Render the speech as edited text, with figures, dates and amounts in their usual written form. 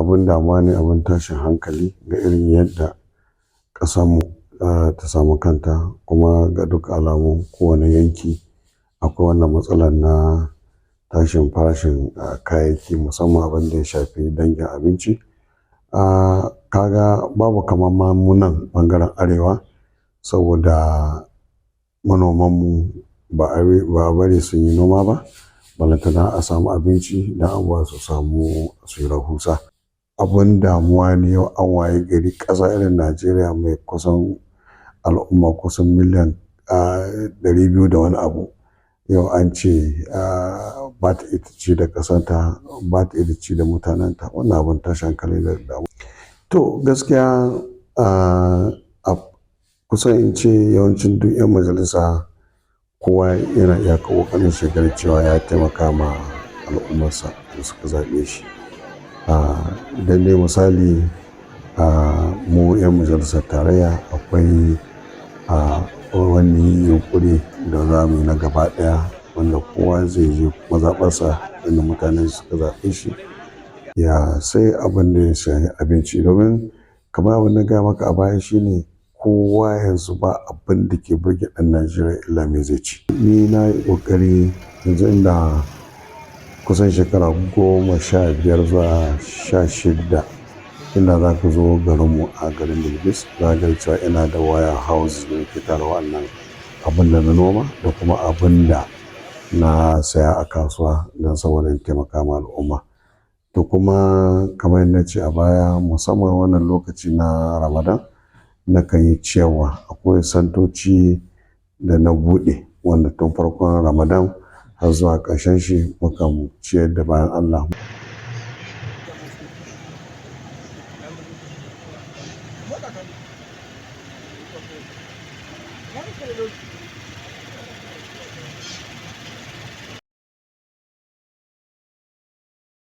abin damuwa ne, abin tashin hankali ga irin yadda ƙasarmu ta samu kanta, kuma ga duk alamu kowane yanki akwai wannan matsalar na tashin farashin kayayyaki, musamman abin da ya shafi dangin abinci. Kaga babu kamar ma mu nan ɓangaren arewa, saboda manomanmu ba a bari sun yi noma ba, ballantana a samu abinci don abubuwa su samu su yi rahusa. Abin damuwa ne yau an waye gari ƙasa irin Najeriya mai kusan al'umma kusan miliyan 200 da wani abu, yau an ce ba ta ita ci da ƙasarta, ba ta ita ci da mutanenta. Wannan abin tashin hankali da damuwa. To gaskiya kusan in ce yawancin duk 'yan majalisa kowa yana iya ƙoƙarin shi ya ga cewa ya taimaka ma al'ummarsa da suka zaɓe shi. Dan dai misali, mu 'yan majalisar tarayya akwai wani yunƙuri da za mu yi na gaba ɗaya, wanda kowa zai je mazaɓarsa inda mutane suka zaɓe shi ya sai abin da ya shafi abinci. Domin kamar abin na gaya maka a baya shine, kowa yanzu ba abin da ke burge ɗan Najeriya illa me zai ci. Ni na yi ƙoƙari yanzu inda kusan shekara 15 zuwa 16 inda za ka zo garinmu a garin Bilbis, za ka ga cewa ina da wire house da nake tara wannan abin da na noma da kuma abin da na saya a kasuwa don saboda in taimaka ma al'umma. To kuma kamar yadda na ce a baya, musamman wannan lokaci na Ramadan, nakan yi ciyarwa. Akwai santoci da na buɗe wanda tun farkon Ramadan har zuwa ƙarshen shi mukan ciyar da bayan Allah.